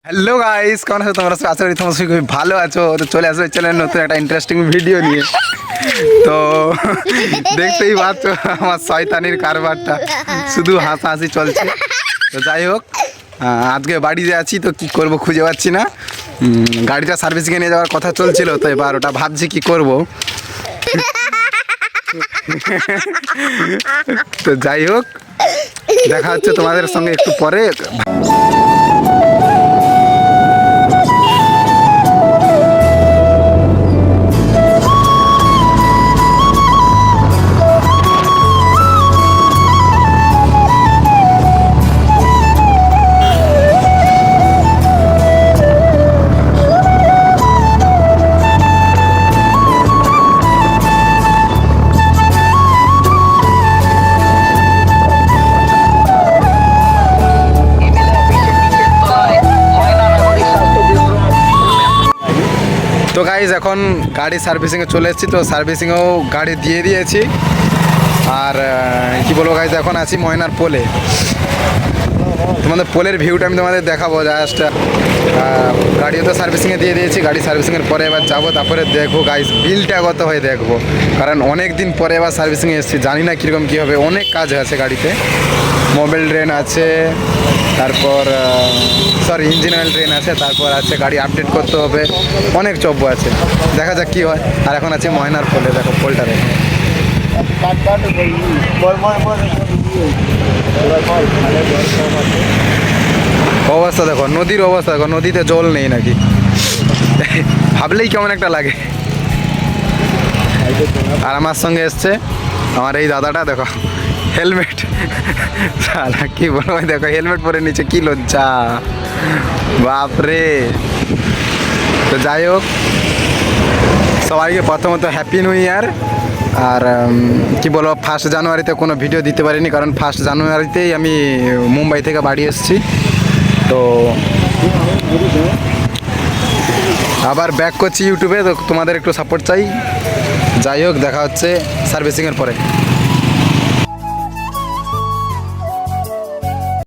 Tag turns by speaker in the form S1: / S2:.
S1: Hello guys, কেমন আছো তোমরা? আশা করি তোমরা সবাই খুবই ভালো আছো। তো চলে আসো এই চ্যানেলের নতুন একটা ইন্টারেস্টিং ভিডিও নিয়ে। তো দেখতেই পাচ্ছ আমার শয়তানির কারবারটা, শুধু হাসাহাসি চলছে। তো যাই হোক, আজকে বাড়িতে আছি তো কি করব খুঁজে পাচ্ছি না। গাড়িটা সার্ভিসিংয়ে নিয়ে যাওয়ার কথা চলছিল, তো এবার ওটা ভাবছি কি করব। তো যাই হোক, দেখা হচ্ছে তোমাদের সঙ্গে একটু পরে। তো গাইজ এখন গাড়ি সার্ভিসিংয়ে চলে এসেছি, তো সার্ভিসিংয়েও গাড়ি দিয়ে দিয়েছি। আর কি বলবো গাইজ, এখন আছি ময়নার পোলে। তোমাদের পোলের ভিউটা আমি তোমাদের দেখাবো। জাস্ট গাড়িও তো সার্ভিসিংয়ে দিয়ে দিয়েছি, গাড়ি সার্ভিসিংয়ের পরে এবার যাবো, তারপরে দেখবো গাইজ বিলটা কত হয়ে দেখবো। কারণ অনেক দিন পরে এবার সার্ভিসিংয়ে এসেছি, জানি না কীরকম কী হবে। অনেক কাজ আছে গাড়িতে, মোবিল ড্রেন আছে, তারপর ইঞ্জিন অয়েল ড্রেন আছে, তারপর আছে গাড়ি আপডেট করতে হবে, অনেক চব্য আছে। দেখা যাক কী হয়। আর এখন আছে ময়নার পোলে, দেখো পোলটা দেখো। অবস্থা দেখো, নদীর অবস্থা দেখো, নদীতে জল নেই নাকি, ভাবলেই কেমন একটা লাগে। আর আমার সঙ্গে এসছে আমার এই দাদাটা, দেখো হেলমেট, কি বলবো, দেখো হেলমেট পরে নিচে, কি লজ্জা বাপরে। তো যাই হোক, সবাইকে প্রথমত হ্যাপি নিউ ইয়ার। আর কি বলবো, 1 জানুয়ারিতে কোনো ভিডিও দিতে পারিনি, কারণ 1 জানুয়ারিতেই আমি মুম্বাই থেকে বাড়ি এসেছি। তো আবার ব্যাক করছি ইউটিউবে, তো তোমাদের একটু সাপোর্ট চাই। যাই হোক, দেখা হচ্ছে সার্ভিসিংয়ের পরে।